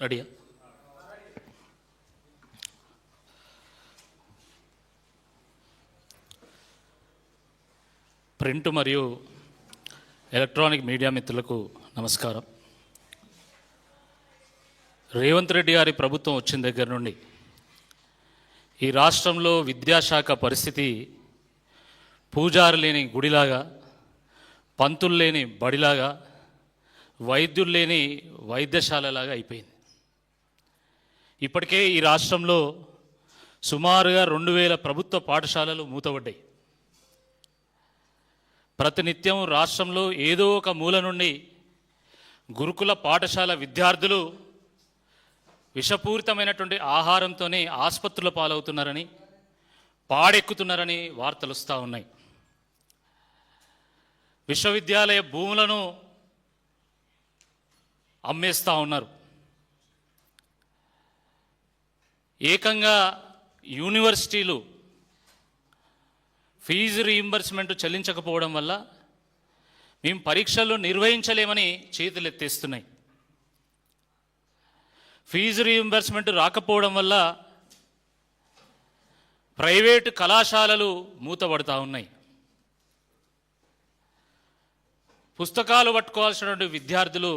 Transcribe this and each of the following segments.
రెడీయా? ప్రింట్ మరియు electronic media మిత్రులకు నమస్కారం. రేవంత్ రెడ్డి గారి ప్రభుత్వం వచ్చిన దగ్గర నుండి ఈ రాష్ట్రంలో విద్యాశాఖ పరిస్థితి పూజారు లేని గుడిలాగా, పంతులు లేని బడిలాగా, వైద్యులు లేని వైద్యశాలలాగా అయిపోయింది. ఇప్పటికే ఈ రాష్ట్రంలో సుమారుగా 2000 ప్రభుత్వ పాఠశాలలు మూతపడ్డాయి. ప్రతినిత్యం రాష్ట్రంలో ఏదో ఒక మూల నుండి గురుకుల పాఠశాల విద్యార్థులు విషపూరితమైనటువంటి ఆహారంతోనే ఆసుపత్రుల పాలవుతున్నారని, పాడెక్కుతున్నారని వార్తలు వస్తూ ఉన్నాయి. విశ్వవిద్యాలయ భూములను అమ్మేస్తూ ఉన్నారు. ఏకంగా యూనివర్సిటీలు ఫీజు రీయింబర్స్మెంట్ చెల్లించకపోవడం వల్ల మేము పరీక్షలు నిర్వహించలేమని చేతులెత్తేస్తున్నాయి. ఫీజు రీయింబర్స్మెంట్ రాకపోవడం వల్ల ప్రైవేటు కళాశాలలు మూతపడుతూ ఉన్నాయి. పుస్తకాలు పట్టుకోవాల్సినటువంటి విద్యార్థులు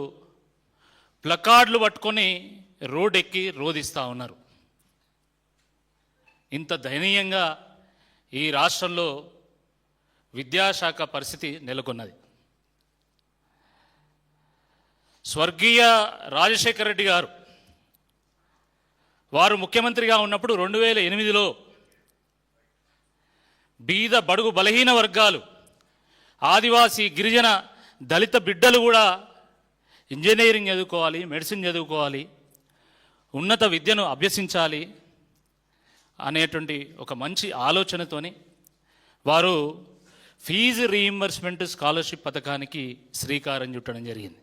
ప్లకార్డులు పట్టుకొని రోడ్డెక్కి రోధిస్తూ ఉన్నారు. ఇంత దయనీయంగా ఈ రాష్ట్రంలో విద్యాశాఖ పరిస్థితి నెలకొన్నది. స్వర్గీయ రాజశేఖర రెడ్డి గారు వారు ముఖ్యమంత్రిగా ఉన్నప్పుడు 2008లో బీద బడుగు బలహీన వర్గాలు, ఆదివాసీ గిరిజన దళిత బిడ్డలు కూడా ఇంజనీరింగ్ చదువుకోవాలి, మెడిసిన్ చదువుకోవాలి, ఉన్నత విద్యను అభ్యసించాలి అనేటువంటి ఒక మంచి ఆలోచనతోని వారు ఫీజు రీయింబర్స్మెంట్ స్కాలర్షిప్ పథకానికి శ్రీకారం చుట్టడం జరిగింది.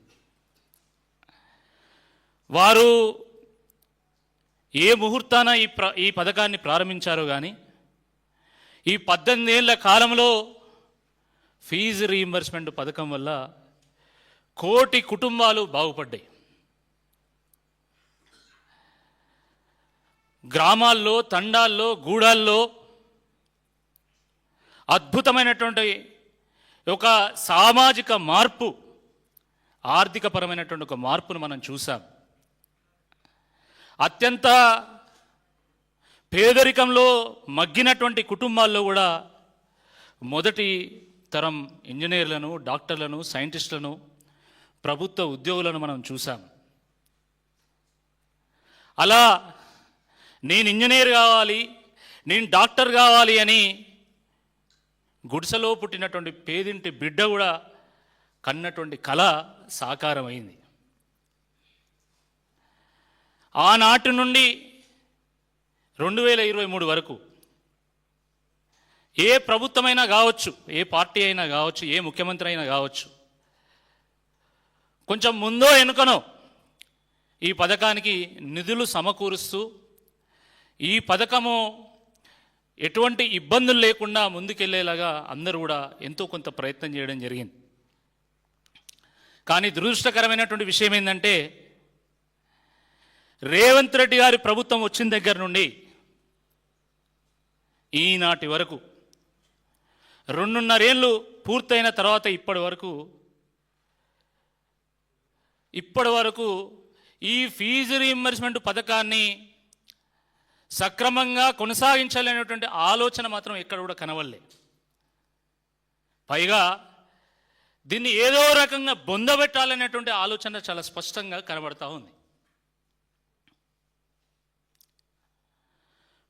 వారు ఏ ముహూర్తాన ఈ పథకాన్ని ప్రారంభించారో కానీ ఈ 18 ఏళ్ల కాలంలో ఫీజు రీయింబర్స్మెంట్ పథకం వల్ల 1 కోటి కుటుంబాలు బాగుపడ్డాయి. గ్రామాల్లో, తండాల్లో, గూడాల్లో అద్భుతమైనటువంటి ఒక సామాజిక మార్పు, ఆర్థికపరమైనటువంటి ఒక మార్పును మనం చూసాం. అత్యంత పేదరికంలో మగ్గినటువంటి కుటుంబాల్లో కూడా మొదటి తరం ఇంజనీర్లను, డాక్టర్లను, సైంటిస్టులను, ప్రభుత్వ ఉద్యోగులను మనం చూసాం. అలా నేను ఇంజనీర్ కావాలి, నేను డాక్టర్ కావాలి అని గుడిసెలో పుట్టినటువంటి పేదింటి బిడ్డ కూడా కన్నటువంటి కళ సాకారమైంది. ఆనాటి నుండి 2023 వరకు ఏ ప్రభుత్వమైనా కావచ్చు, ఏ పార్టీ అయినా కావచ్చు, ఏ ముఖ్యమంత్రి అయినా కావచ్చు, కొంచెం ముందో వెనుకనో ఈ పథకానికి నిధులు సమకూరుస్తూ ఈ పథకము ఎటువంటి ఇబ్బందులు లేకుండా ముందుకెళ్లేలాగా అందరూ కూడా ఎంతో కొంత ప్రయత్నం చేయడం జరిగింది. కానీ దురదృష్టకరమైనటువంటి విషయం ఏంటంటే రేవంత్ రెడ్డి గారి ప్రభుత్వం వచ్చిన దగ్గర నుండి ఈనాటి వరకు 2.5 ఏళ్ళు పూర్తయిన తర్వాత ఇప్పటి వరకు ఈ ఫీజు రీయింబర్స్మెంట్ పథకాన్ని సక్రమంగా కొనసాగించాలనేటువంటి ఆలోచన మాత్రం ఎక్కడ కూడా కనవల్లే. పైగా దీన్ని ఏదో రకంగా బొందబెట్టాలనేటువంటి ఆలోచన చాలా స్పష్టంగా కనబడతా ఉంది.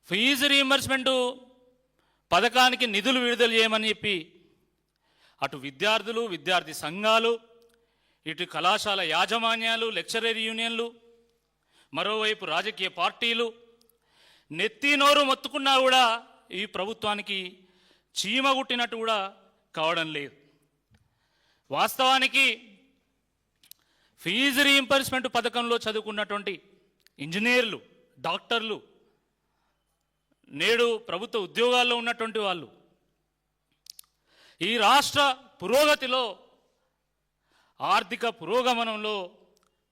ఫీజు రీయింబర్స్మెంట్ పథకానికి నిధులు విడుదల చేయమని చెప్పి అటు విద్యార్థులు, విద్యార్థి సంఘాలు, ఇటు కళాశాల యాజమాన్యాలు, లెక్చరర్ యూనియన్లు, మరోవైపు రాజకీయ పార్టీలు నెత్తి నోరు మొత్తుకున్నా కూడా ఈ ప్రభుత్వానికి చీమగుట్టినట్టు కూడా కావడం లేదు. వాస్తవానికి ఫీజు రీయింబర్స్మెంట్ పథకంలో చదువుకున్నటువంటి ఇంజనీర్లు, డాక్టర్లు, నేడు ప్రభుత్వ ఉద్యోగాల్లో ఉన్నటువంటి వాళ్ళు ఈ రాష్ట్ర పురోగతిలో, ఆర్థిక పురోగమనంలో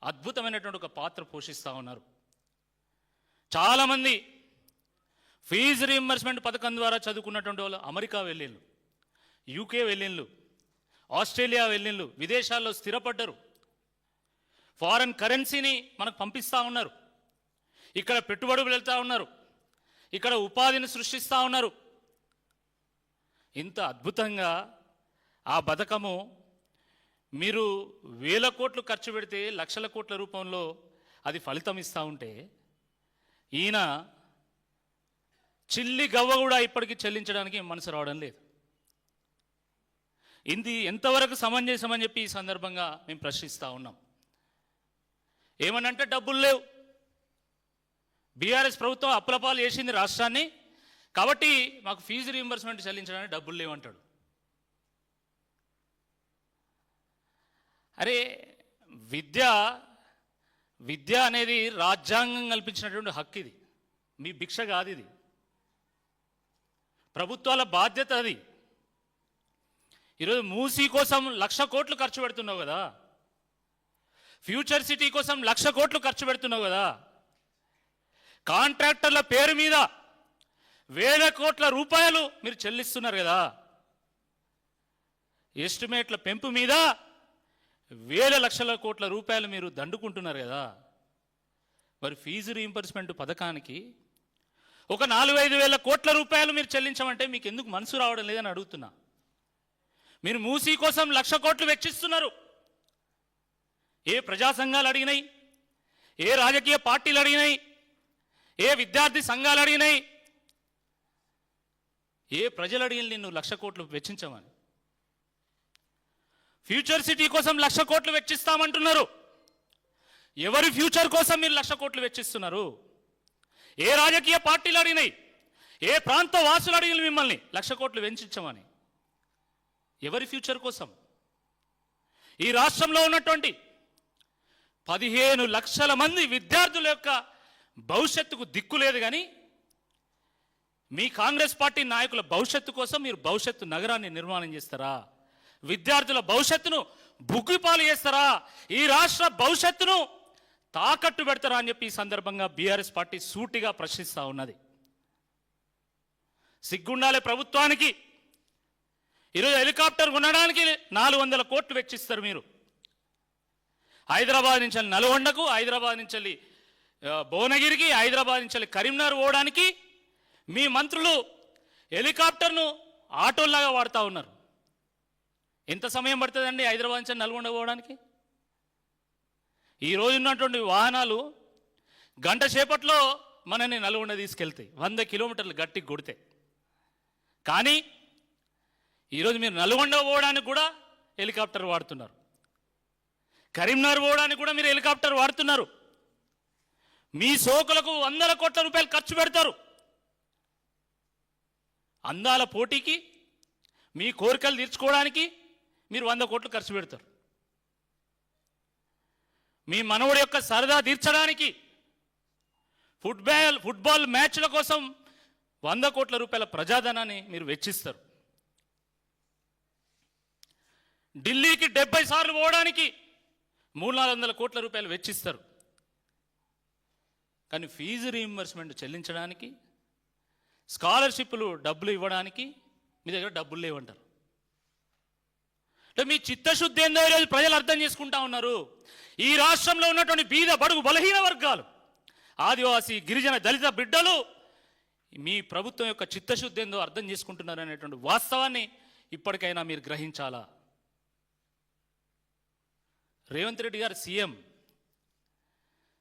అద్భుతమైనటువంటి ఒక పాత్ర పోషిస్తూ ఉన్నారు. చాలామంది ఫీజు రీయింబర్స్మెంట్ పథకం ద్వారా చదువుకున్నటువంటి వాళ్ళు అమెరికా వెళ్ళిళ్ళు, యూకే వెళ్ళిళ్ళు, ఆస్ట్రేలియా వెళ్ళిళ్ళు, విదేశాల్లో స్థిరపడ్డరు. ఫారెన్ కరెన్సీని మనకు పంపిస్తూ ఉన్నారు, ఇక్కడ పెట్టుబడులు వెళ్తూ ఉన్నారు, ఇక్కడ ఉపాధిని సృష్టిస్తూ ఉన్నారు. ఇంత అద్భుతంగా ఆ పథకము మీరు వేల కోట్లు ఖర్చు పెడితే లక్షల కోట్ల రూపంలో అది ఫలితం ఇస్తూ ఉంటే ఈయన చిల్లి గవ్వ కూడా ఇప్పటికీ చెల్లించడానికి మనసు రావడం లేదు. ఇది ఎంతవరకు సమంజసమని చెప్పి ఈ సందర్భంగా మేము ప్రశ్నిస్తూ ఉన్నాం. ఏమనంటే డబ్బులు లేవు, బీఆర్ఎస్ ప్రభుత్వం అప్పులపాలు చేసింది రాష్ట్రాన్ని, కాబట్టి మాకు ఫీజు రీయింబర్స్మెంట్ చెల్లించడానికి డబ్బులు లేవంటాడు. అరే, విద్య అనేది రాజ్యాంగం కల్పించినటువంటి హక్కు. ఇది మీ భిక్ష కాదు, ఇది ప్రభుత్వాల బాధ్యత. అది ఈరోజు మూసీ కోసం 1,00,000 కోట్లు ఖర్చు పెడుతున్నావు కదా, ఫ్యూచర్ సిటీ కోసం 1,00,000 కోట్లు ఖర్చు పెడుతున్నావు కదా, కాంట్రాక్టర్ల పేరు మీద వేల కోట్ల రూపాయలు మీరు చెల్లిస్తున్నారు కదా, ఎస్టిమేట్ల పెంపు మీద వేల లక్షల కోట్ల రూపాయలు మీరు దండుకుంటున్నారు కదా. మరి ఫీజు రీయింబర్స్మెంట్ పథకానికి ఒక 4-5 వేల కోట్ల రూపాయలు మీరు చెల్లించమంటే మీకు ఎందుకు మనసు రావడం లేదని అడుగుతున్నా. మీరు మూసీ కోసం 1,00,000 కోట్లు వెచ్చిస్తున్నారు. ఏ ప్రజా సంఘాలు అడిగినాయి, ఏ రాజకీయ పార్టీలు అడిగినాయి, ఏ విద్యార్థి సంఘాలు అడిగినాయి, ఏ ప్రజలు అడిగిన నిన్ను 1,00,000 కోట్లు వెచ్చించమని? ఫ్యూచర్ సిటీ కోసం 1,00,000 కోట్లు వెచ్చిస్తామంటున్నారు. ఎవరి ఫ్యూచర్ కోసం మీరు 1,00,000 కోట్లు వెచ్చిస్తున్నారు? ఏ రాజకీయ పార్టీలు అడిగినాయి, ఏ ప్రాంత వాసులు అడిగిన మిమ్మల్ని 1,00,000 కోట్లు వెచ్చించమని? ఎవరి ఫ్యూచర్ కోసం? ఈ రాష్ట్రంలో ఉన్నటువంటి 15 లక్షల మంది విద్యార్థుల యొక్క భవిష్యత్తుకు దిక్కు లేదు. కానీ మీ కాంగ్రెస్ పార్టీ నాయకుల భవిష్యత్తు కోసం మీరు భవిష్యత్తు నగరాన్ని నిర్మాణం చేస్తారా? విద్యార్థుల భవిష్యత్తును బుగ్గిపాలు చేస్తారా? ఈ రాష్ట్ర భవిష్యత్తును తాకట్టు పెడతారా అని చెప్పి ఈ సందర్భంగా బీఆర్ఎస్ పార్టీ సూటిగా ప్రశ్నిస్తూ ఉన్నది. సిగ్గుండాలే ప్రభుత్వానికి. ఈరోజు హెలికాప్టర్ కొనడానికి 400 కోట్లు వెచ్చిస్తారు మీరు. హైదరాబాద్ నుంచి నల్గొండకు, హైదరాబాద్ నుంచి భువనగిరికి, హైదరాబాద్ నుంచి కరీంనగర్ పోవడానికి మీ మంత్రులు హెలికాప్టర్ను ఆటోల్లాగా వాడుతూ ఉన్నారు. ఎంత సమయం పడుతుందండి హైదరాబాద్ నుంచి నల్గొండ పోవడానికి? ఈ రోజు ఉన్నటువంటి వాహనాలు గంట సేపట్లో మనని నల్గొండ తీసుకెళ్తాయి, 100 కిలోమీటర్లు గట్టికి కొడితే. కానీ ఈరోజు మీరు నల్గొండ పోవడానికి కూడా హెలికాప్టర్ వాడుతున్నారు, కరీంనగర్ పోవడానికి కూడా మీరు హెలికాప్టర్ వాడుతున్నారు. మీ సోకులకు 100 కోట్ల రూపాయలు ఖర్చు పెడతారు. అందాల పోటీకి, మీ కోరికలు తీర్చుకోవడానికి మీరు 100 కోట్లు ఖర్చు పెడతారు. మీ మనవడి యొక్క సరదా తీర్చడానికి ఫుట్బాల్ మ్యాచ్ల కోసం 100 కోట్ల రూపాయల ప్రజాధనాన్ని మీరు వెచ్చిస్తారు. ఢిల్లీకి 70 సార్లు పోవడానికి 300-400 కోట్ల రూపాయలు వెచ్చిస్తారు. కానీ ఫీజు రీయింబర్స్మెంట్ చెల్లించడానికి, స్కాలర్షిప్లు డబ్బులు ఇవ్వడానికి మీ దగ్గర డబ్బులు లేవంటారు. అంటే మీ చిత్తశుద్ధి ఏందో ఈరోజు ప్రజలు అర్థం చేసుకుంటా ఉన్నారు. ఈ రాష్ట్రంలో ఉన్నటువంటి బీద బడుగు బలహీన వర్గాలు, ఆదివాసీ గిరిజన దళిత బిడ్డలు మీ ప్రభుత్వం యొక్క చిత్తశుద్ధి ఏందో అర్థం చేసుకుంటున్నారు అనేటువంటి వాస్తవాన్ని ఇప్పటికైనా మీరు గ్రహించాలా. రేవంత్ రెడ్డి గారు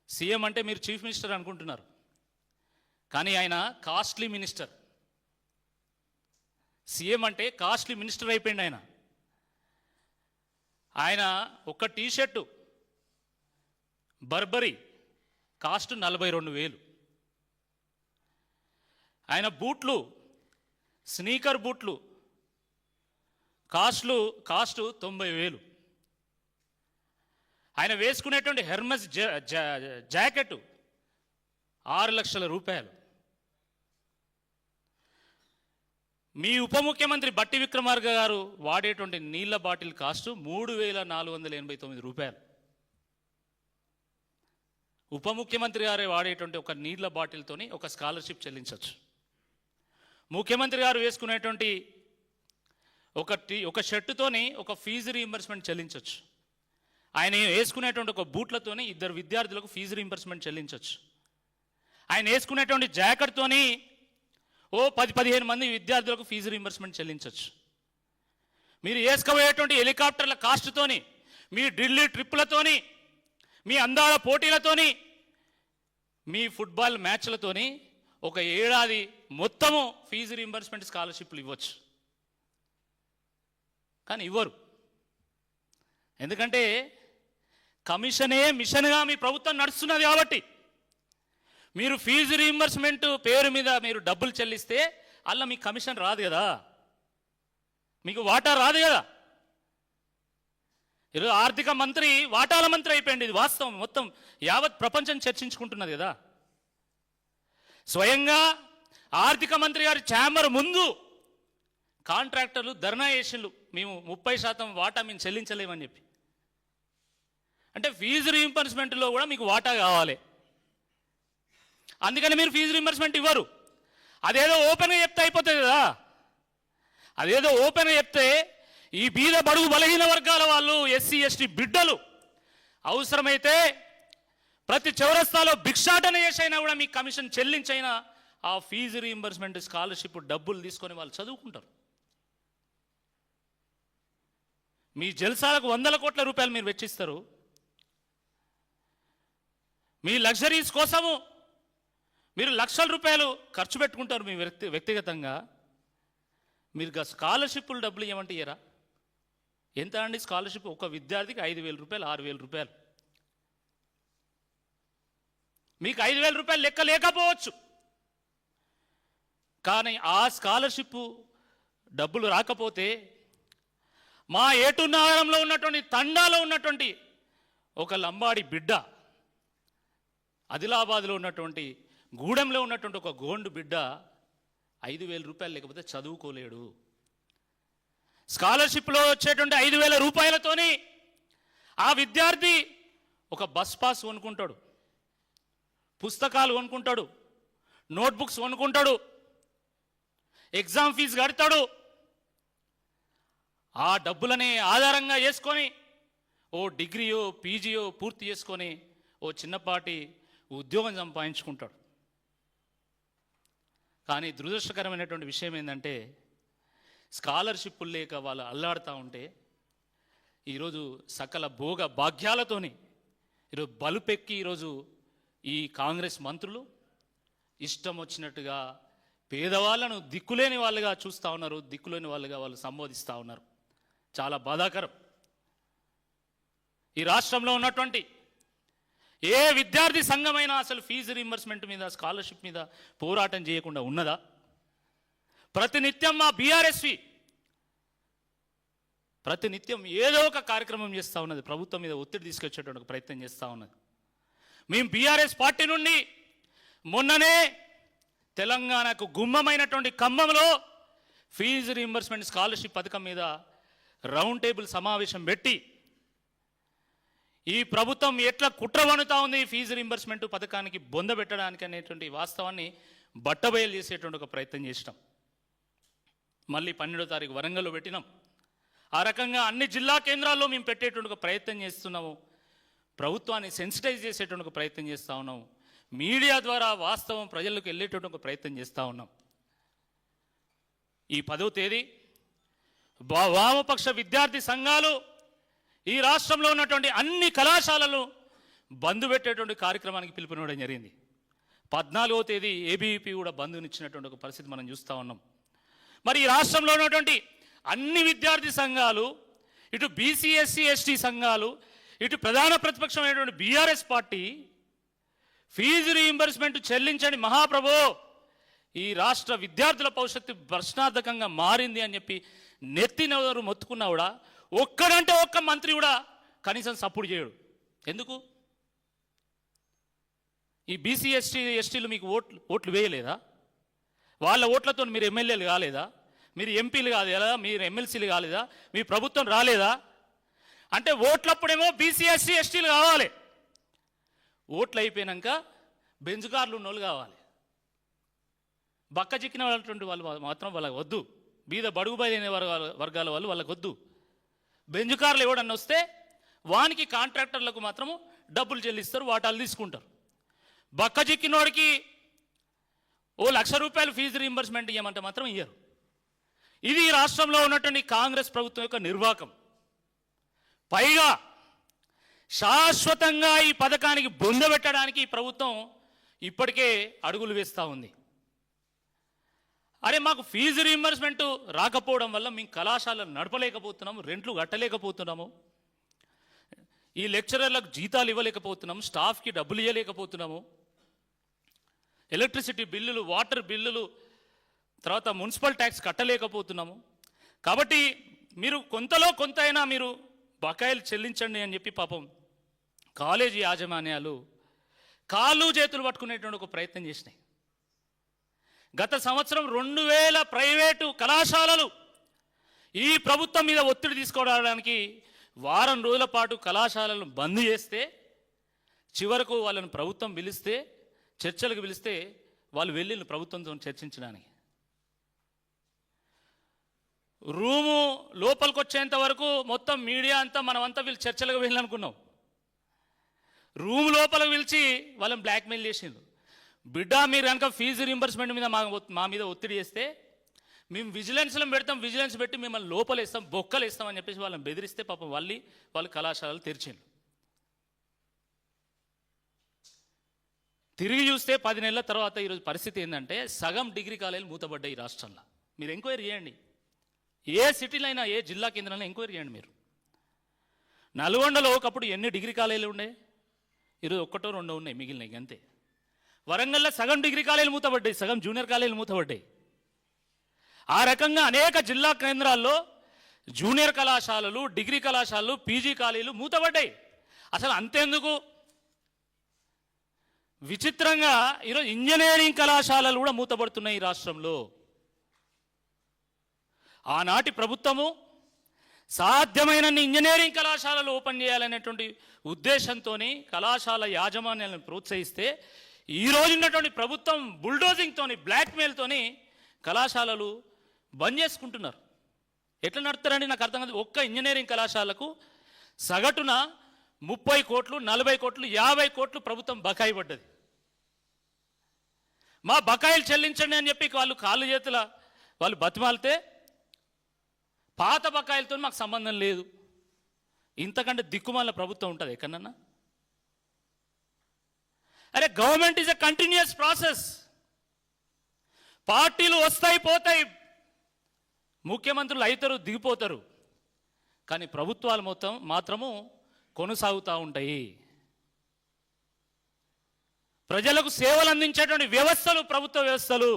సీఎం అంటే మీరు చీఫ్ మినిస్టర్ అనుకుంటున్నారు, కానీ ఆయన కాస్ట్లీ మినిస్టర్. సీఎం అంటే కాస్ట్లీ మినిస్టర్ అయిపోయింది ఆయన. ఆయన ఒక టీషర్టు బర్బరీ కాస్ట్ 42,000. ఆయన బూట్లు, స్నీకర్ బూట్లు కాస్ట్ 90,000. ఆయన వేసుకునేటువంటి హెర్మస్ జాకెట్ 6 లక్షల రూపాయలు. మీ ఉప ముఖ్యమంత్రి బట్టి విక్రమార్క గారు వాడేటువంటి నీళ్ల బాటిల్ కాస్ట్ 3,489 రూపాయలు. ఉప ముఖ్యమంత్రి గారే వాడేటువంటి ఒక నీళ్ళ బాటిల్తోని ఒక స్కాలర్షిప్ చెల్లించవచ్చు. ముఖ్యమంత్రి గారు వేసుకునేటువంటి ఒక షర్టుతోని ఒక ఫీజు రీయింబర్స్మెంట్ చెల్లించవచ్చు. ఆయన వేసుకునేటువంటి ఒక బూట్లతోని 2 విద్యార్థులకు ఫీజు రీయింబర్స్మెంట్ చెల్లించవచ్చు. ఆయన వేసుకునేటువంటి జాకెట్తోని 10-15 మంది విద్యార్థులకు ఫీజు రీయింబర్స్మెంట్ చెల్లించవచ్చు. మీరు వేసుకోబోయేటువంటి హెలికాప్టర్ల కాస్ట్తోని, మీ ఢిల్లీ ట్రిప్పులతోని, మీ అందాల పోటీలతోని, మీ ఫుట్బాల్ మ్యాచ్లతోని ఒక ఏడాది మొత్తము ఫీజు రీయింబర్స్మెంట్ స్కాలర్షిప్లు ఇవ్వచ్చు. కానీ ఇవ్వరు. ఎందుకంటే కమిషనే మిషన్గా మీ ప్రభుత్వం నడుస్తున్నది కాబట్టి. మీరు ఫీజు రీయింబర్స్మెంట్ పేరు మీద మీరు డబ్బులు చెల్లిస్తే అలా మీకు కమిషన్ రాదు కదా, మీకు వాటా రాదు కదా. ఈరోజు ఆర్థిక మంత్రి వాటాల మంత్రి అయిపోయింది. ఇది వాస్తవం. మొత్తం యావత్ ప్రపంచం చర్చించుకుంటున్నది కదా. స్వయంగా ఆర్థిక మంత్రి గారి ఛాంబర్ ముందు కాంట్రాక్టర్లు ధర్నా చేసిండ్రు, మేము 30% వాటా మేము చెల్లించలేమని చెప్పి. అంటే ఫీజు రీయింబర్స్మెంట్లో కూడా మీకు వాటా కావాలి, అందుకని మీరు ఫీజు రీయింబర్స్మెంట్ ఇవ్వరు. అదేదో ఓపెన్గా చెప్తే అయిపోతుంది కదా. అదేదో ఓపెన్గా చెప్తే ఈ బీద బడుగు బలహీన వర్గాల వాళ్ళు, ఎస్సీ ఎస్టీ బిడ్డలు అవసరమైతే ప్రతి చౌరస్తాలో భిక్షాటన చేసైనా కూడా మీకు కమిషన్ చెల్లించైనా ఆ ఫీజు రీయింబర్స్మెంట్ స్కాలర్షిప్ డబ్బులు తీసుకొని వాళ్ళు చదువుకుంటారు. మీ జల్సాలకు 100 కోట్ల రూపాయలు మీరు వెచ్చిస్తారు. మీ లగ్జరీస్ కోసము మీరు లక్షల రూపాయలు ఖర్చు పెట్టుకుంటారు మీ వ్యక్తిగతంగా. మీరు స్కాలర్షిప్లు డబ్బులు ఇవ్వమంటే ఇయ్యరా? ఎంత అండి స్కాలర్షిప్? ఒక విద్యార్థికి 5,000 రూపాయలు, 6,000 రూపాయలు. మీకు 5,000 రూపాయలు లెక్క లేకపోవచ్చు, కానీ ఆ స్కాలర్షిప్ డబ్బులు రాకపోతే మా ఏటు నగరంలో ఉన్నటువంటి తండాలో ఉన్నటువంటి ఒక లంబాడి బిడ్డ, ఆదిలాబాద్లో ఉన్నటువంటి గూడెంలో ఉన్నటువంటి ఒక గోండు బిడ్డ 5,000 రూపాయలు లేకపోతే చదువుకోలేడు. స్కాలర్షిప్లో వచ్చేటువంటి 5,000 రూపాయలతోని ఆ విద్యార్థి ఒక బస్ పాస్ కొనుక్కుంటాడు, పుస్తకాలు కొనుక్కుంటాడు, నోట్బుక్స్ కొనుక్కుంటాడు, ఎగ్జామ్ ఫీజు కడతాడు. ఆ డబ్బులని ఆధారంగా చేసుకొని ఓ డిగ్రీయో పీజీయో పూర్తి చేసుకొని ఓ చిన్నపాటి ఉద్యోగం సంపాదించుకుంటాడు. కానీ దురదృష్టకరమైనటువంటి విషయం ఏంటంటే స్కాలర్షిప్లు లేక వాళ్ళు అల్లాడుతూ ఉంటే ఈరోజు సకల భోగ భాగ్యాలతోని ఈరోజు బలుపెక్కి ఈరోజు ఈ కాంగ్రెస్ మంత్రులు ఇష్టం వచ్చినట్టుగా పేదవాళ్ళను దిక్కులేని వాళ్ళుగా చూస్తూ ఉన్నారు, దిక్కులేని వాళ్ళుగా వాళ్ళు సంబోధిస్తూ ఉన్నారు. చాలా బాధాకరం. ఈ రాష్ట్రంలో ఉన్నటువంటి ఏ విద్యార్థి సంఘమైనా అసలు ఫీజు రీయింబర్స్మెంట్ మీద, స్కాలర్షిప్ మీద పోరాటం చేయకుండా ఉన్నదా? ప్రతినిత్యం మా బీఆర్ఎస్వి ప్రతినిత్యం ఏదో ఒక కార్యక్రమం చేస్తూ ఉన్నది, ప్రభుత్వం మీద ఒత్తిడి తీసుకొచ్చేటువంటి ప్రయత్నం చేస్తూ ఉన్నది. మేము బీఆర్ఎస్ పార్టీ నుండి మొన్ననే తెలంగాణకు గుమ్మమైనటువంటి ఖమ్మంలో ఫీజు రీయింబర్స్మెంట్ స్కాలర్షిప్ పథకం మీద రౌండ్ టేబుల్ సమావేశం పెట్టి ఈ ప్రభుత్వం ఎట్లా కుట్ర వనుతా ఉంది ఫీజు రీయింబర్స్మెంట్ పథకానికి బొంద పెట్టడానికి అనేటువంటి వాస్తవాన్ని బట్టబయలు చేసేటువంటి ఒక ప్రయత్నం చేసినాం. మళ్ళీ 12వ తారీఖు వరంగల్లో పెట్టినాం. ఆ రకంగా అన్ని జిల్లా కేంద్రాల్లో మేము పెట్టేటువంటి ఒక ప్రయత్నం చేస్తున్నాము. ప్రభుత్వాన్ని సెన్సిటైజ్ చేసేటువంటి ఒక ప్రయత్నం చేస్తూ ఉన్నాము. మీడియా ద్వారా వాస్తవం ప్రజలకు వెళ్ళేటువంటి ఒక ప్రయత్నం చేస్తూ ఉన్నాం. ఈ 10వ తేదీ వామపక్ష విద్యార్థి సంఘాలు ఈ రాష్ట్రంలో ఉన్నటువంటి అన్ని కళాశాలలు బంద్ పెట్టేటువంటి కార్యక్రమానికి పిలుపునివ్వడం జరిగింది. 14వ తేదీ ఏబీవీపీ కూడా బంధునిచ్చినటువంటి ఒక పరిస్థితి మనం చూస్తూ ఉన్నాం. మరి ఈ రాష్ట్రంలో ఉన్నటువంటి అన్ని విద్యార్థి సంఘాలు, ఇటు బీసీ ఎస్సీ ఎస్టీ సంఘాలు, ఇటు ప్రధాన ప్రతిపక్షమైనటువంటి బీఆర్ఎస్ పార్టీ ఫీజు రీయింబర్స్మెంట్ చెల్లించండి మహాప్రభో, ఈ రాష్ట్ర విద్యార్థుల భవిష్యత్తు ప్రశ్నార్థకంగా మారింది అని చెప్పి నెత్తినెవరు మొత్తుకున్నా కూడా ఒక్కడంటే ఒక్క మంత్రి కూడా కనీసం సపోర్ట్ చేయడు. ఎందుకు? ఈ బీసీ ఎస్టీలు మీకు ఓట్లు వేయలేదా? వాళ్ళ ఓట్లతో మీరు ఎమ్మెల్యేలు కాలేదా? మీరు ఎంపీలు కాలేదా? మీరు ఎమ్మెల్సీలు కాలేదా? మీ ప్రభుత్వం రాలేదా? అంటే ఓట్లప్పుడేమో బీసీ ఎస్టీలు కావాలి, ఓట్లు అయిపోయాక బెంజ్ కార్లు ఉన్నోళ్ళు కావాలి. బక్క చిక్కిన వాళ్ళటువంటి వాళ్ళు మాత్రం వాళ్ళకి వద్దు. బీద బడుగు బయలైన వర్గాల వాళ్ళు వాళ్ళకి వద్దు. బెంజ్ కార్లు ఎవడన్నా వస్తే వానికి కాంట్రాక్టర్లకు మాత్రము డబ్బులు చెల్లిస్తారు, వాటాలు తీసుకుంటారు. బక్క చిక్కినోడికి ₹1,00,000 ఫీజు రీయింబర్స్మెంట్ ఇవ్వమంటే మాత్రం ఇయ్యరు. ఇది రాష్ట్రంలో ఉన్నటువంటి కాంగ్రెస్ ప్రభుత్వం యొక్క నిర్వాకం. పైగా శాశ్వతంగా ఈ పథకానికి బొందబెట్టడానికి ఈ ప్రభుత్వం ఇప్పటికే అడుగులు వేస్తూ ఉంది. అరే మాకు ఫీజు రీయింబర్స్మెంట్ రాకపోవడం వల్ల మేము కళాశాలలు నడపలేకపోతున్నాము, రెంట్లు కట్టలేకపోతున్నాము, ఈ లెక్చరర్లకు జీతాలు ఇవ్వలేకపోతున్నాము, స్టాఫ్కి డబ్బులు ఇవ్వలేకపోతున్నాము, ఎలక్ట్రిసిటీ బిల్లులు, వాటర్ బిల్లులు, తర్వాత మున్సిపల్ ట్యాక్స్ కట్టలేకపోతున్నాము. కాబట్టి మీరు కొంతలో కొంత అయినా మీరు బకాయిలు చెల్లించండి అని చెప్పి పాపం కాలేజీ యాజమాన్యాలు కాళ్ళు చేతులు పట్టుకునేటువంటి ఒక ప్రయత్నం చేసినాయి. గత సంవత్సరం 2000 ప్రైవేటు కళాశాలలు ఈ ప్రభుత్వం మీద ఒత్తిడి తీసుకోవడానికి వారం రోజుల పాటు కళాశాలలను బంద్ చేస్తే, చివరకు వాళ్ళని ప్రభుత్వం పిలిస్తే, చర్చలకు పిలిస్తే వాళ్ళు వెళ్ళిన ప్రభుత్వంతో చర్చించడానికి. రూము లోపలికి వచ్చేంత వరకు మొత్తం మీడియా అంతా మనమంతా వీళ్ళు చర్చలకు వెళ్ళాలనుకున్నాం. రూమ్ లోపలికి పిలిచి వాళ్ళని బ్లాక్మెయిల్ చేసిండ్రు. బిడ్డ మీరు కనుక ఫీజు రీయింబర్స్మెంట్ మీద మా మీద ఒత్తిడి చేస్తే మేము విజిలెన్స్లో పెడతాం, విజిలెన్స్ పెట్టి మిమ్మల్ని లోపల ఇస్తాం, బొక్కలు ఇస్తామని చెప్పేసి వాళ్ళని బెదిరిస్తే పాపం వాళ్ళు కళాశాలలు తెరిచిండ్రు. తిరిగి చూస్తే 10 నెలల తర్వాత ఈరోజు పరిస్థితి ఏంటంటే సగం డిగ్రీ కాలేజీలు మూతపడ్డాయి ఈ రాష్ట్రంలో. మీరు ఎంక్వైరీ చేయండి, ఏ సిటీలో అయినా, ఏ జిల్లా కేంద్రంలో ఎంక్వైరీ చేయండి మీరు. నల్గొండలో ఒకప్పుడు ఎన్ని డిగ్రీ కాలేజీలు ఉండే, ఈరోజు 1, 2 ఉన్నాయి, మిగిలినవి అంతే. వరంగల్లో సగం డిగ్రీ కాలేజీలు మూతపడ్డాయి, సగం జూనియర్ కాలేజీలు మూతపడ్డాయి. ఆ రకంగా అనేక జిల్లా కేంద్రాల్లో జూనియర్ కళాశాలలు, డిగ్రీ కళాశాలలు, పీజీ కాలేజీలు మూతపడ్డాయి. అసలు అంతేందుకు, విచిత్రంగా ఈరోజు ఇంజనీరింగ్ కళాశాలలు కూడా మూతపడుతున్నాయి ఈ రాష్ట్రంలో. ఆనాటి ప్రభుత్వము సాధ్యమైనన్ని ఇంజనీరింగ్ కళాశాలలు ఓపెన్ చేయాలనేటువంటి ఉద్దేశంతో కళాశాల యాజమాన్యాలను ప్రోత్సహిస్తే, ఈరోజు ఉన్నటువంటి ప్రభుత్వం బుల్డోజింగ్తో, బ్లాక్మెయిల్తోని కళాశాలలు బంద్ చేసుకుంటున్నారు. ఎట్లా నడుపుతారండి నాకు అర్థం కాదు. ఒక్క ఇంజనీరింగ్ కళాశాలకు సగటున 30 కోట్లు, 40 కోట్లు, 50 కోట్లు ప్రభుత్వం బకాయి పడ్డది. మా బకాయిలు చెల్లించండి అని చెప్పి వాళ్ళు కాళ్ళు చేతుల వాళ్ళు బతిమాలితే, పాత బకాయిలతో మాకు సంబంధం లేదు, ఇంతకంటే దిక్కుమాల ప్రభుత్వం ఉంటుంది ఎక్కడన్నా? అరే government is a continuous process. పార్టీలు వస్తాయి పోతాయి, ముఖ్యమంత్రులు అవుతారు దిగిపోతారు, కానీ ప్రభుత్వాలు మాత్రము కొనసాగుతూ ఉంటాయి. ప్రజలకు సేవలు అందించేటువంటి వ్యవస్థలు ప్రభుత్వ వ్యవస్థలు.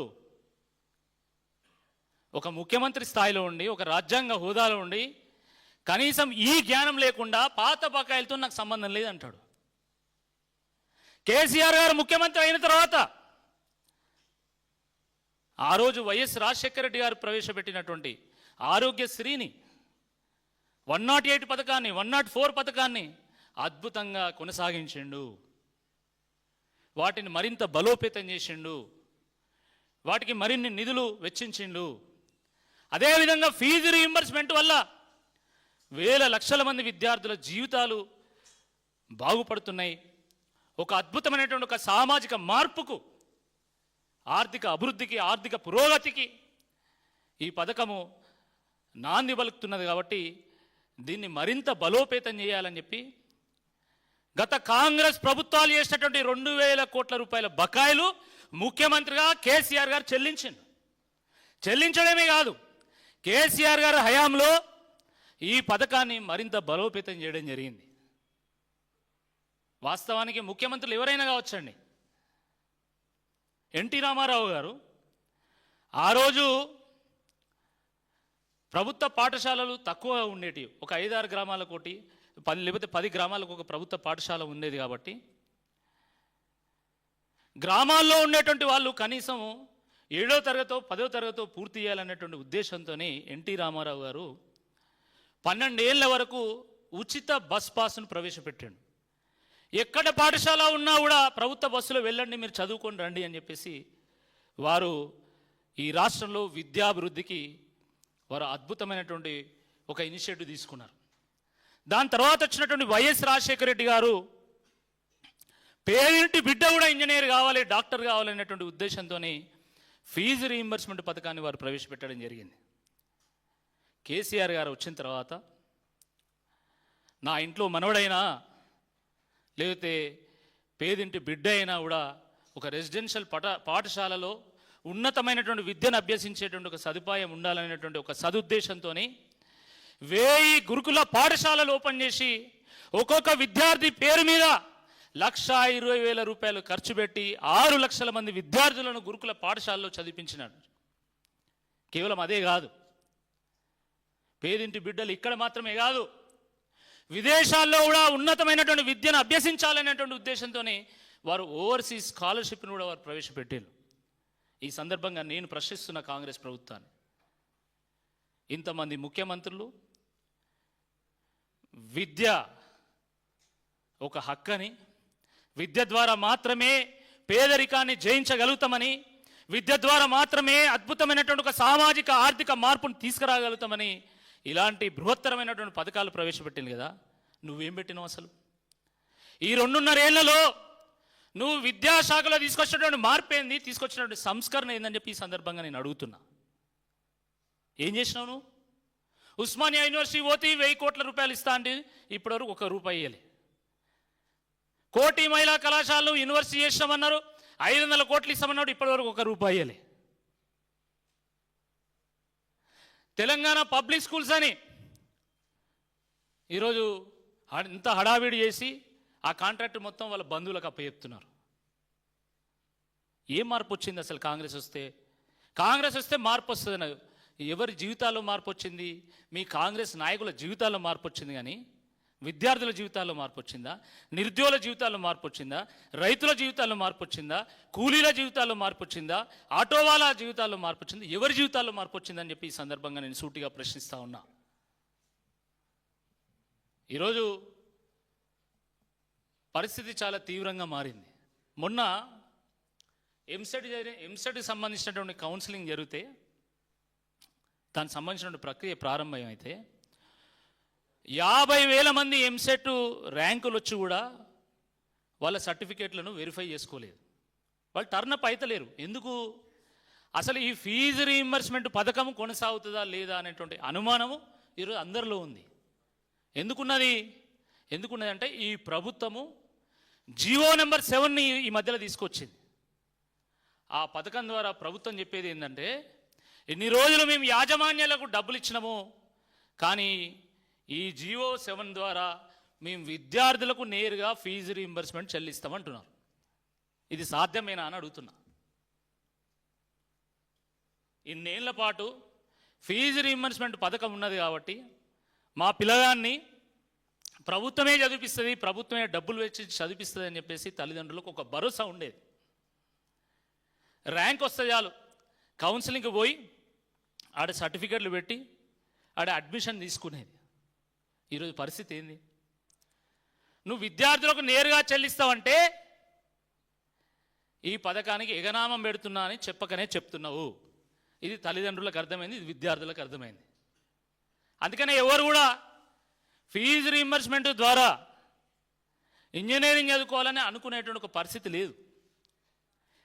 ఒక ముఖ్యమంత్రి స్థాయిలో ఉండి, ఒక రాజ్యాంగ హోదాలో ఉండి కనీసం ఈ జ్ఞానం లేకుండా పాత బకాయిలతో నాకు సంబంధం లేదంటాడు. కేసీఆర్ గారు ముఖ్యమంత్రి అయిన తర్వాత ఆ రోజు వైఎస్ రాజశేఖర రెడ్డి గారు ప్రవేశపెట్టినటువంటి ఆరోగ్యశ్రీని, 108 పథకాన్ని, 104 పథకాన్ని అద్భుతంగా కొనసాగించిండు. వాటిని మరింత బలోపేతం చేసిండు, వాటికి మరిన్ని నిధులు వెచ్చించిండు. అదేవిధంగా ఫీజు రీయింబర్స్మెంట్ వల్ల వేల లక్షల మంది విద్యార్థుల జీవితాలు బాగుపడుతున్నాయి. ఒక అద్భుతమైనటువంటి ఒక సామాజిక మార్పుకు, ఆర్థిక అభివృద్ధికి, ఆర్థిక పురోగతికి ఈ పథకము నాంది పలుకుతున్నది. కాబట్టి దీన్ని మరింత బలోపేతం చేయాలని చెప్పి గత కాంగ్రెస్ ప్రభుత్వాలు చేసినటువంటి 2000 కోట్ల రూపాయల బకాయిలు ముఖ్యమంత్రిగా కేసీఆర్ గారు చెల్లించడమే కాదు, కేసీఆర్ గారి హయాంలో ఈ పథకాన్ని మరింత బలోపేతం చేయడం జరిగింది. వాస్తవానికి ముఖ్యమంత్రులు ఎవరైనా కావచ్చండి. ఎన్టీ రామారావు గారు ఆ రోజు ప్రభుత్వ పాఠశాలలు తక్కువ ఉండేటివి, ఒక 5-6 గ్రామాలకు ఒకటి, 10 లేకపోతే 10 గ్రామాలకు ఒక ప్రభుత్వ పాఠశాల ఉండేది. కాబట్టి గ్రామాల్లో ఉండేటువంటి వాళ్ళు కనీసం 7వ తరగతో 10వ తరగతో పూర్తి చేయాలనేటువంటి ఉద్దేశంతో ఎన్టీ రామారావు గారు 12 ఏళ్ల వరకు ఉచిత బస్ పాస్ను ప్రవేశపెట్టాడు. ఎక్కడ పాఠశాల ఉన్నా కూడా ప్రభుత్వ బస్సులో వెళ్ళండి, మీరు చదువుకొని రండి అని చెప్పేసి వారు ఈ రాష్ట్రంలో విద్యాభివృద్ధికి వారు అద్భుతమైనటువంటి ఒక ఇనిషియేటివ్ తీసుకున్నారు. దాని తర్వాత వచ్చినటువంటి వైఎస్ రాజశేఖర రెడ్డి గారు పేరింటి బిడ్డ కూడా ఇంజనీర్ కావాలి, డాక్టర్ కావాలనేటువంటి ఉద్దేశంతో ఫీజు రీయింబర్స్మెంట్ పథకాన్ని వారు ప్రవేశపెట్టడం జరిగింది. కేసీఆర్ గారు వచ్చిన తర్వాత నా ఇంట్లో మనవడైనా లేకపోతే పేదింటి బిడ్డ అయినా కూడా ఒక రెసిడెన్షియల్ పాఠశాలలో ఉన్నతమైనటువంటి విద్యను అభ్యసించేటువంటి ఒక సదుపాయం ఉండాలనేటువంటి ఒక సదుద్దేశంతో 1000 గురుకుల పాఠశాలలు ఓపెన్ చేసి ఒక్కొక్క విద్యార్థి పేరు మీద 1,20,000 రూపాయలు ఖర్చు పెట్టి 6 లక్షల మంది విద్యార్థులను గురుకుల పాఠశాలలో చదివించినాడు. కేవలం అదే కాదు, పేదింటి బిడ్డలు ఇక్కడ మాత్రమే కాదు, విదేశాల్లో కూడా ఉన్నతమైనటువంటి విద్యను అభ్యసించాలనేటువంటి ఉద్దేశంతోనే వారు ఓవర్సీస్ స్కాలర్షిప్ను కూడా వారు ప్రవేశపెట్టారు. ఈ సందర్భంగా నేను ప్రశ్నిస్తున్న కాంగ్రెస్ ప్రభుత్వాన్ని, ఇంతమంది ముఖ్యమంత్రులు విద్య ఒక హక్కని, విద్య ద్వారా మాత్రమే పేదరికాన్ని జయించగలుగుతామని, విద్య ద్వారా మాత్రమే అద్భుతమైనటువంటి ఒక సామాజిక ఆర్థిక మార్పును తీసుకురాగలుగుతామని ఇలాంటి బృహత్తరమైనటువంటి పథకాలు ప్రవేశపెట్టింది కదా, నువ్వేం పెట్టినావు అసలు? ఈ 2.5 ఏళ్లలో నువ్వు విద్యాశాఖలో తీసుకొచ్చినటువంటి మార్పు ఏంది, తీసుకొచ్చినటువంటి సంస్కరణ ఏందని చెప్పి ఈ సందర్భంగా నేను అడుగుతున్నా. ఏం చేసినావు నువ్వు? ఉస్మానియా యూనివర్సిటీ పోతే 1000 కోట్ల రూపాయలు ఇస్తా అంటే ఇప్పటివరకు 1 రూపాయి ఇవ్వలే. కోటి మహిళా కళాశాలలు యూనివర్సిటీ చేసినామన్నారు, 500 కోట్లు ఇస్తామన్నాడు, ఇప్పటివరకు 1 రూపాయి ఇవ్వలే. తెలంగాణ పబ్లిక్ స్కూల్స్ అని ఈరోజు ఇంత హడావిడి చేసి ఆ కాంట్రాక్ట్ మొత్తం వాళ్ళ బంధువులకు అప్పచెప్తున్నారు. ఏం మార్పు వచ్చింది అసలు కాంగ్రెస్ వస్తే? కాంగ్రెస్ వస్తే మార్పు వస్తుంది. ఎవరి జీవితాల్లో మార్పు వచ్చింది? మీ కాంగ్రెస్ నాయకుల జీవితాల్లో మార్పు వచ్చింది, కానీ విద్యార్థుల జీవితాల్లో మార్పు వచ్చిందా? నిరుద్యోగుల జీవితాల్లో మార్పు వచ్చిందా? రైతుల జీవితాల్లో మార్పు వచ్చిందా? కూలీల జీవితాల్లో మార్పు వచ్చిందా? ఆటో వాళ్ళ జీవితాల్లో మార్పు వచ్చింది? ఎవరి జీవితాల్లో మార్పు వచ్చిందని చెప్పి ఈ సందర్భంగా నేను సూటిగా ప్రశ్నిస్తూ ఉన్నా. ఈరోజు పరిస్థితి చాలా తీవ్రంగా మారింది. మొన్న ఎంసెట్కి సంబంధించినటువంటి కౌన్సిలింగ్ జరిగితే దానికి సంబంధించినటువంటి ప్రక్రియ ప్రారంభమైతే 50,000 మంది ఎంసెట్ ర్యాంకులు వచ్చి కూడా వాళ్ళ సర్టిఫికేట్లను వెరిఫై చేసుకోలేదు. వాళ్ళు టర్నప్ అవుతలేరు. ఎందుకు? అసలు ఈ ఫీజు రీయింబర్స్మెంట్ పథకం కొనసాగుతుందా లేదా అనేటువంటి అనుమానము ఈరోజు అందరిలో ఉంది. ఎందుకున్నది అంటే ఈ ప్రభుత్వము జియో నెంబర్ 7ని ఈ మధ్యలో తీసుకొచ్చింది. ఆ పథకం ద్వారా ప్రభుత్వం చెప్పేది ఏంటంటే, ఎన్ని రోజులు మేము యాజమాన్యాలకు డబ్బులు ఇచ్చినాము, కానీ ఈ జియో 7 ద్వారా మేము విద్యార్థులకు నేరుగా ఫీజు రీయింబర్స్మెంట్ చెల్లిస్తామంటున్నారు. ఇది సాధ్యమేనా అని అడుగుతున్నా. ఇన్నేళ్ల పాటు ఫీజు రీయింబర్స్మెంట్ పథకం ఉన్నది కాబట్టి మా పిల్లగాన్ని ప్రభుత్వమే చదివిస్తుంది, ప్రభుత్వమే డబ్బులు వెచ్చి చదివిస్తుంది అని చెప్పేసి తల్లిదండ్రులకు ఒక భరోసా ఉండేది. ర్యాంక్ వస్తే చాలు, కౌన్సిలింగ్కి పోయి ఆడ సర్టిఫికెట్లు పెట్టి ఆడ అడ్మిషన్ తీసుకునేది. ఈరోజు పరిస్థితి ఏంది? నువ్వు విద్యార్థులకు నేరుగా చెల్లిస్తావంటే ఈ పథకానికి ఎగనామం పెడుతున్నా అని చెప్పకనే చెప్తున్నావు. ఇది తల్లిదండ్రులకు అర్థమైంది, ఇది విద్యార్థులకు అర్థమైంది. అందుకనే ఎవరు కూడా ఫీజు రీయింబర్స్మెంట్ ద్వారా ఇంజనీరింగ్ చదువుకోవాలని అనుకునేటువంటి ఒక పరిస్థితి లేదు,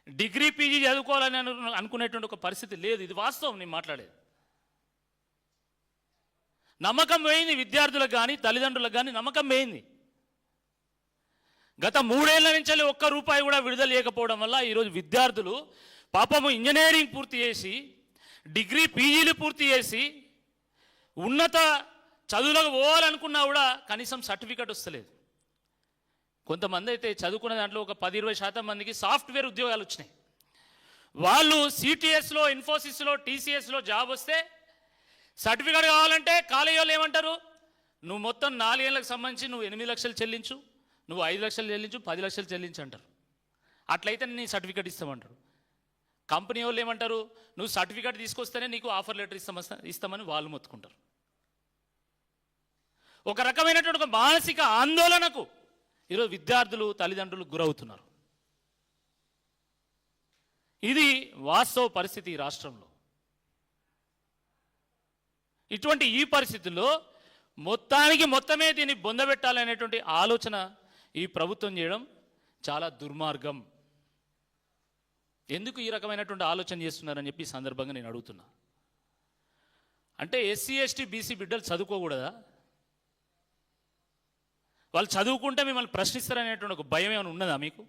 డిగ్రీ పీజీ చదువుకోవాలని అనుకునేటువంటి ఒక పరిస్థితి లేదు. ఇది వాస్తవం నేను మాట్లాడేది. నమ్మకం పోయింది విద్యార్థులకు కానీ తల్లిదండ్రులకు కానీ నమ్మకం పోయింది. గత 3 ఏళ్ల నుంచి 1 రూపాయి కూడా విడుదల చేయకపోవడం వల్ల ఈరోజు విద్యార్థులు పాపము ఇంజనీరింగ్ పూర్తి చేసి డిగ్రీ పీజీలు పూర్తి చేసి ఉన్నత చదువులకు పోవాలనుకున్నా కూడా కనీసం సర్టిఫికెట్ వస్తలేదు. కొంతమంది అయితే చదువుకున్న దాంట్లో ఒక 10-20% మందికి సాఫ్ట్వేర్ ఉద్యోగాలు వచ్చినాయి. వాళ్ళు సిటిఎస్లో, ఇన్ఫోసిస్లో, టీసీఎస్లో జాబ్ వస్తే సర్టిఫికెట్ కావాలంటే కాలేజీ వాళ్ళు ఏమంటారు, నువ్వు మొత్తం 4 ఏళ్ళకి సంబంధించి నువ్వు 8 లక్షలు చెల్లించు, నువ్వు 5 లక్షలు చెల్లించు, 10 లక్షలు చెల్లించు అంటారు. అట్లయితే నీ సర్టిఫికెట్ ఇస్తామంటారు. కంపెనీ వాళ్ళు ఏమంటారు, నువ్వు సర్టిఫికెట్ తీసుకొస్తేనే నీకు ఆఫర్ లెటర్ ఇస్తామని వాళ్ళు మొత్తుకుంటారు. ఒక రకమైనటువంటి ఒక మానసిక ఆందోళనకు ఈరోజు విద్యార్థులు తల్లిదండ్రులు గురవుతున్నారు. ఇది వాస్తవ పరిస్థితి ఈ రాష్ట్రంలో. ఇటువంటి ఈ పరిస్థితుల్లో మొత్తమే దీన్ని బొందబెట్టాలనేటువంటి ఆలోచన ఈ ప్రభుత్వం చేయడం చాలా దుర్మార్గం. ఎందుకు ఈ రకమైనటువంటి ఆలోచన చేస్తున్నారని చెప్పి ఈ సందర్భంగా నేను అడుగుతున్నా. అంటే ఎస్సీ ఎస్టీ బీసీ బిడ్డలు చదువుకోకూడదా? వాళ్ళు చదువుకుంటే మిమ్మల్ని ప్రశ్నిస్తారనేటువంటి ఒక భయం ఏమైనా ఉన్నదా మీకు?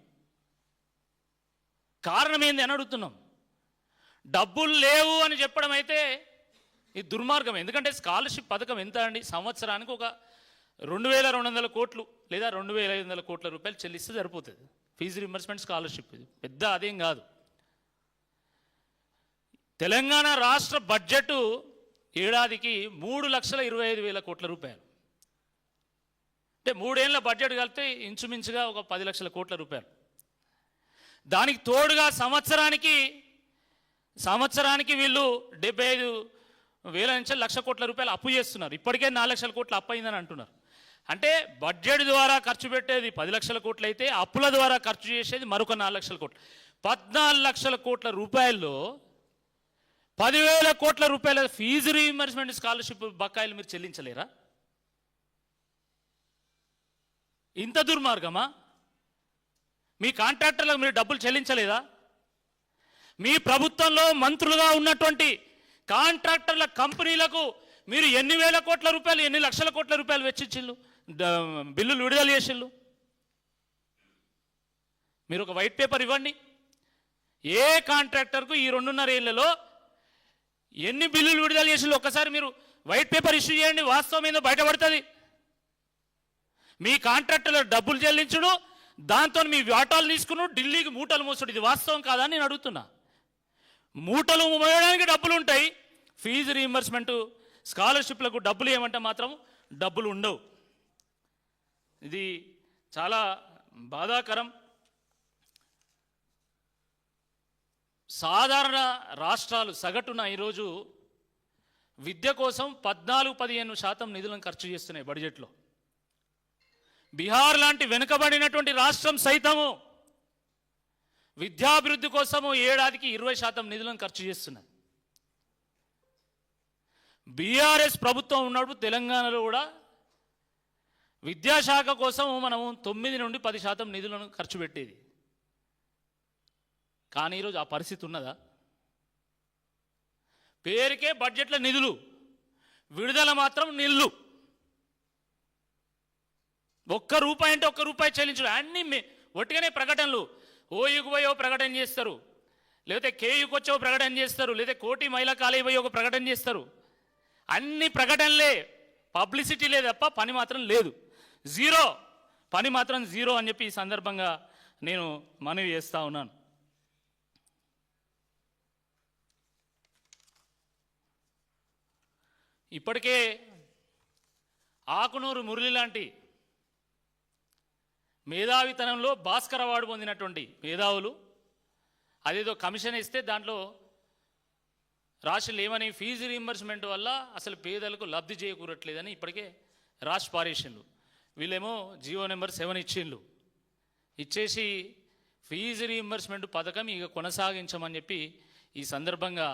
కారణం ఏంది అని అడుగుతున్నాం. డబ్బులు లేవు అని చెప్పడం అయితే ఇది దుర్మార్గం. ఎందుకంటే స్కాలర్షిప్ పథకం ఎంత అండి? సంవత్సరానికి ఒక 2200 కోట్లు లేదా 2500 కోట్ల రూపాయలు చెల్లిస్తే సరిపోతుంది. ఫీజు రింబర్స్మెంట్ స్కాలర్షిప్ ఇది పెద్ద అదేం కాదు. తెలంగాణ రాష్ట్ర బడ్జెట్ ఏడాదికి 3,25,000 కోట్ల రూపాయలు. అంటే 3 ఏళ్ళ బడ్జెట్ కలిపితే ఇంచుమించుగా ఒక 10 లక్షల కోట్ల రూపాయలు. దానికి తోడుగా సంవత్సరానికి వీళ్ళు 75,000 నుంచి 1,00,000 కోట్ల రూపాయలు అప్పు చేస్తున్నారు. ఇప్పటికే 4 లక్షల కోట్లు అప్పు అయిందని అంటున్నారు. అంటే బడ్జెట్ ద్వారా ఖర్చు పెట్టేది 10 లక్షల కోట్లు అయితే అప్పుల ద్వారా ఖర్చు చేసేది మరొక 4 లక్షల కోట్లు. 14 లక్షల కోట్ల రూపాయల్లో 10,000 కోట్ల రూపాయల ఫీజు రీయింబర్స్మెంట్ స్కాలర్షిప్ బకాయిలు మీరు చెల్లించలేరా? ఇంత దుర్మార్గమా? మీ కాంట్రాక్టర్లకు మీరు డబ్బులు చెల్లించలేదా? మీ ప్రభుత్వంలో మంత్రులుగా ఉన్నటువంటి కాంట్రాక్టర్ల కంపెనీలకు మీరు ఎన్ని వేల కోట్ల రూపాయలు, ఎన్ని లక్షల కోట్ల రూపాయలు వెచ్చించిళ్ళు, బిల్లులు విడుదల చేసిళ్ళు? మీరు ఒక వైట్ పేపర్ ఇవ్వండి. ఏ కాంట్రాక్టర్కు ఈ 2.5 ఏళ్లలో ఎన్ని బిల్లులు విడుదల చేసిళ్ళు ఒక్కసారి మీరు వైట్ పేపర్ ఇష్యూ చేయండి. వాస్తవం ఏందో బయటపడుతుంది. మీ కాంట్రాక్టర్ల డబ్బులు చెల్లించుడు, దాంతో మీ వాటాలు తీసుకుని ఢిల్లీకి మూటలు మోసుడు, ఇది వాస్తవం కాదని నేను అడుగుతున్నా. మూటలు మోయడానికి డబ్బులు ఉంటాయి, ఫీజు రీయింబర్స్మెంట్ స్కాలర్షిప్లకు డబ్బులు ఏమంటే మాత్రం డబ్బులు ఉండవు. ఇది చాలా బాధాకరం. సాధారణ రాష్ట్రాలు సగటున ఈరోజు విద్య కోసం 14-15% నిధులను ఖర్చు చేస్తున్నాయి బడ్జెట్లో. బీహార్ లాంటి వెనుకబడినటువంటి రాష్ట్రం సైతము విద్యాభివృద్ధి కోసము ఏడాదికి 20% నిధులను ఖర్చు చేస్తున్నది. బీఆర్ఎస్ ప్రభుత్వం ఉన్నప్పుడు తెలంగాణలో కూడా విద్యాశాఖ కోసం మనము 9-10% నిధులను ఖర్చు పెట్టేది. కానీ ఈరోజు ఆ పరిస్థితి ఉన్నదా? పేరుకే బడ్జెట్ల నిధులు, విడుదల మాత్రం నిల్లు. ₹1 అంటే ₹1 చెల్లించడం, అన్ని ఒట్టిగానే ప్రకటనలు. ఓయుకు పోయి ప్రకటన చేస్తారు, లేకపోతే కేయుకు వచ్చి ప్రకటన చేస్తారు, లేదా కోటి మహిళా కాలేజీ పోయి ఒక ప్రకటన చేస్తారు. అన్ని ప్రకటనలే, పబ్లిసిటీ లేదు తప్ప పని మాత్రం లేదు. జీరో, పని మాత్రం జీరో అని చెప్పి ఈ సందర్భంగా నేను మనవి చేస్తూ ఉన్నాను. ఇప్పటికే ఆకునూరు మురళి లాంటి మేధావితనంలో భాస్కర్ అవార్డు పొందినటువంటి మేధావులు అదేదో కమిషన్ ఇస్తే దాంట్లో రాష్ట్రాలు ఏమని ఫీజు రీయింబర్స్మెంట్ వల్ల అసలు పేదలకు లబ్ధి చేకూరట్లేదని ఇప్పటికే రాష్ట్ర పారేషన్లు. వీళ్ళేమో జీవో నెంబర్ 7 ఇచ్చిండ్లు. ఇచ్చేసి ఫీజు రీయింబర్స్మెంట్ పథకం ఇక కొనసాగించమని చెప్పి ఈ సందర్భంగా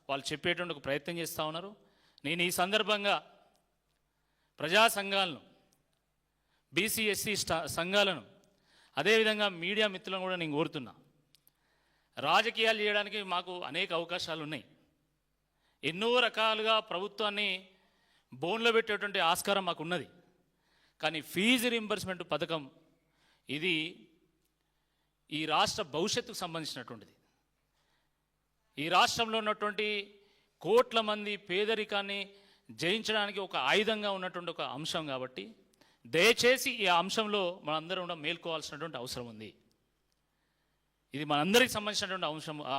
వాళ్ళు చెప్పేటువంటి ఒక ప్రయత్నం చేస్తూ ఉన్నారు. నేను ఈ సందర్భంగా ప్రజా సంఘాలను, బీసీ ఎస్సీ సంఘాలను, అదేవిధంగా మీడియా మిత్రులను కూడా నేను కోరుతున్నా. రాజకీయాలు చేయడానికి మాకు అనేక అవకాశాలు ఉన్నాయి. ఎన్నో రకాలుగా ప్రభుత్వాన్ని బోన్లో పెట్టేటువంటి ఆస్కారం మాకు ఉన్నది. కానీ ఫీజు రీయింబర్స్మెంట్ పథకం ఇది ఈ రాష్ట్ర భవిష్యత్తుకు సంబంధించినటువంటిది. ఈ రాష్ట్రంలో ఉన్నటువంటి కోట్ల మంది పేదరికాన్ని జయించడానికి ఒక ఆయుధంగా ఉన్నటువంటి ఒక అంశం కాబట్టి దయచేసి ఈ అంశంలో మనందరం కూడా మేల్కోవాల్సినటువంటి అవసరం ఉంది. ఇది మనందరికి సంబంధించినటువంటి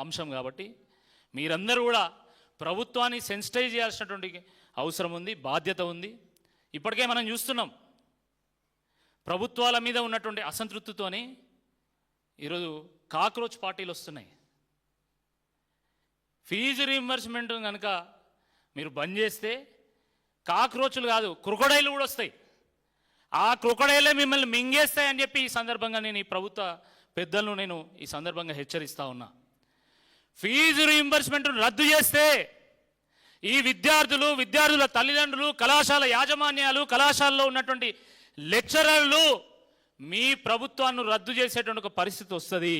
అంశం కాబట్టి మీరందరూ కూడా ప్రభుత్వాన్ని సెన్సిటైజ్ చేయాల్సినటువంటి అవసరం ఉంది, బాధ్యత ఉంది. ఇప్పటికే మనం చూస్తున్నాం ప్రభుత్వాల మీద ఉన్నటువంటి అసంతృప్తితోని ఈరోజు కాక్రోచ్ పార్టీలు వస్తున్నాయి. ఫీజు రీయింబర్స్మెంట్ కనుక మీరు బంద్ చేస్తే కాక్రోచ్లు కాదు క్రొకొడైలు కూడా వస్తాయి. ఆ క్రొకడైలే మిమ్మల్ని మింగేస్తాయని చెప్పి ఈ సందర్భంగా నేను ఈ ప్రభుత్వ పెద్దలను నేను ఈ సందర్భంగా హెచ్చరిస్తా ఉన్నా. ఫీజు రీయింబర్స్మెంట్ రద్దు చేస్తే ఈ విద్యార్థుల తల్లిదండ్రులు, కళాశాల యాజమాన్యాలు, కళాశాలలో ఉన్నటువంటి లెక్చరర్లు మీ ప్రభుత్వాన్ని రద్దు చేసేటువంటి ఒక పరిస్థితి వస్తుంది.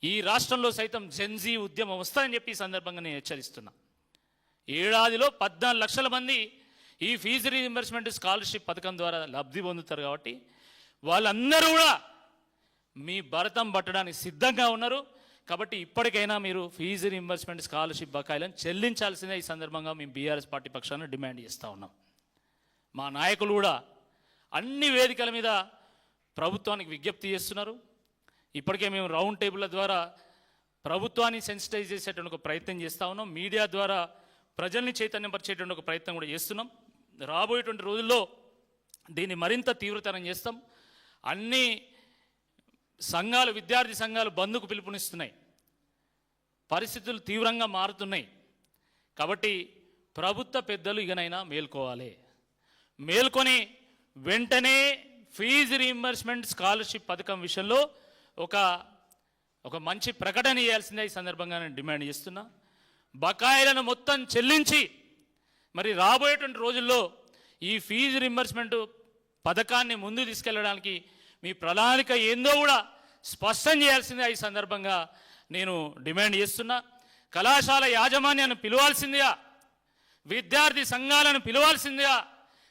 ఈ రాష్ట్రంలో సైతం జెన్జీ ఉద్యమం వస్తుందని చెప్పి ఈ సందర్భంగా నేను హెచ్చరిస్తున్నా. ఏడాదిలో 14 లక్షల మంది ఈ ఫీజు రీయింబర్స్మెంట్ స్కాలర్షిప్ పథకం ద్వారా లబ్ధి పొందుతారు. కాబట్టి వాళ్ళందరూ కూడా మీ భరతం పట్టడానికి సిద్ధంగా ఉన్నారు. కాబట్టి ఇప్పటికైనా మీరు ఫీజు రీయింబర్స్మెంట్ స్కాలర్షిప్ బకాయిలను చెల్లించాల్సిందే ఈ సందర్భంగా మేము బీఆర్ఎస్ పార్టీ పక్షాన డిమాండ్ చేస్తూ ఉన్నాం. మా నాయకులు కూడా అన్ని వేదికల మీద ప్రభుత్వానికి విజ్ఞప్తి చేస్తున్నారు. ఇప్పటికే మేము రౌండ్ టేబుల్ల ద్వారా ప్రభుత్వాన్ని సెన్సిటైజ్ చేసేటువంటి ఒక ప్రయత్నం చేస్తూ ఉన్నాం. మీడియా ద్వారా ప్రజల్ని చైతన్యపరిచేటువంటి ఒక ప్రయత్నం కూడా చేస్తున్నాం. రాబోయేటువంటి రోజుల్లో దీన్ని మరింత తీవ్రతరం చేస్తాం. అన్ని సంఘాలు, విద్యార్థి సంఘాలు బంద్కు పిలుపునిస్తున్నాయి. పరిస్థితులు తీవ్రంగా మారుతున్నాయి. కాబట్టి ప్రభుత్వ పెద్దలు ఇకనైనా మేల్కోవాలి. మేల్కొని వెంటనే ఫీజు రీయింబర్స్మెంట్ స్కాలర్షిప్ పథకం విషయంలో ఒక మంచి ప్రకటన చేయాల్సిందే ఈ సందర్భంగా నేను డిమాండ్ చేస్తున్నా. బకాయిలను మొత్తం చెల్లించి మరి రాబోయేటువంటి రోజుల్లో ఈ ఫీజు రీయింబర్స్మెంట్ పథకాన్ని ముందు తీసుకెళ్ళడానికి మీ ప్రణాళిక ఏందో కూడా స్పష్టం చేయాల్సిందే ఈ సందర్భంగా నేను డిమాండ్ చేస్తున్నా. కళాశాల యాజమాన్యాన్ని పిలవాల్సిందిగా, విద్యార్థి సంఘాలను పిలవాల్సిందిగా,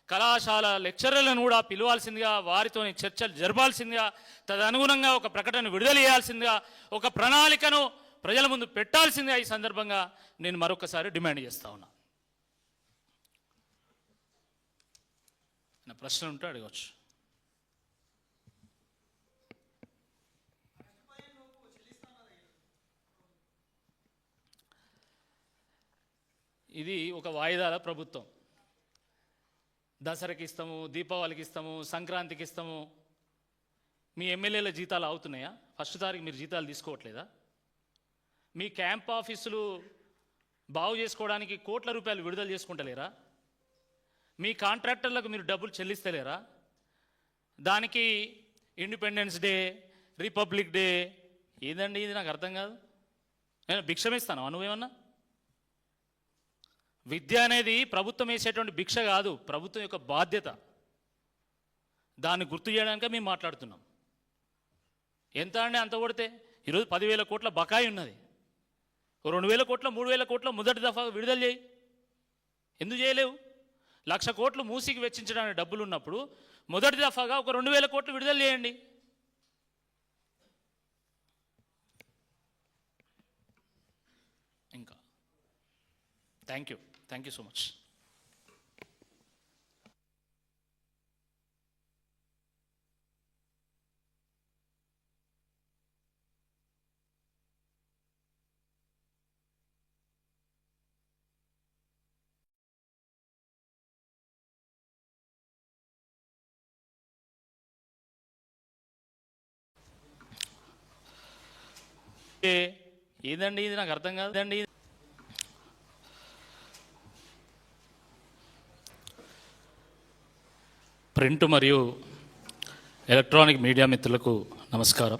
కళాశాల లెక్చరర్లను కూడా పిలవాల్సిందిగా, వారితో చర్చలు జరపాల్సిందిగా, తదనుగుణంగా ఒక ప్రకటన విడుదల చేయాల్సిందిగా, ఒక ప్రణాళికను ప్రజల ముందు పెట్టాల్సిందిగా ఈ సందర్భంగా నేను మరొకసారి డిమాండ్ చేస్తా ఉన్నా. నా ప్రశ్న ఉంటే అడగవచ్చు. ఇది ఒక వాయిదాల ప్రభుత్వం. దసరాకి ఇస్తాము, దీపావళికి ఇస్తాము, సంక్రాంతికి ఇస్తాము. మీ ఎమ్మెల్యేల జీతాలు అవుతున్నాయా? ఫస్ట్ తారీఖు మీరు జీతాలు తీసుకోవట్లేదా? మీ క్యాంప్ ఆఫీసులు బాగు చేసుకోవడానికి కోట్ల రూపాయలు విడుదల చేసుకుంటలేరా? మీ కాంట్రాక్టర్లకు మీరు డబ్బులు చెల్లిస్తలేరా? దానికి ఇండిపెండెన్స్ డే, రిపబ్లిక్ డే ఏదండి ఇది? నాకు అర్థం కాదు. నేను భిక్షమిస్తాను నువ్వేమన్నా? విద్య అనేది ప్రభుత్వం వేసేటువంటి భిక్ష కాదు, ప్రభుత్వం యొక్క బాధ్యత. దాన్ని గుర్తు చేయడానికే మేము మాట్లాడుతున్నాం. ఎంత అండి అంత కొడితే? ఈరోజు 10,000 కోట్ల బకాయి ఉన్నది. 2,000 కోట్ల 3,000 కోట్ల మొదటి దఫా విడుదల చేయి. ఎందుకు చేయలేవు? 1,00,000 కోట్లు మూసికి వెచ్చించడానికి డబ్బులు ఉన్నప్పుడు మొదటి దఫాగా ఒక 2,000 కోట్లు విడుదల చేయండి. ఇంకా థ్యాంక్ యూ సో మచ్. ఏదండి ఇది? నాకు అర్థం కాదండి. ప్రింట్ మరియు ఎలక్ట్రానిక్ మీడియా మిత్రులకు నమస్కారం.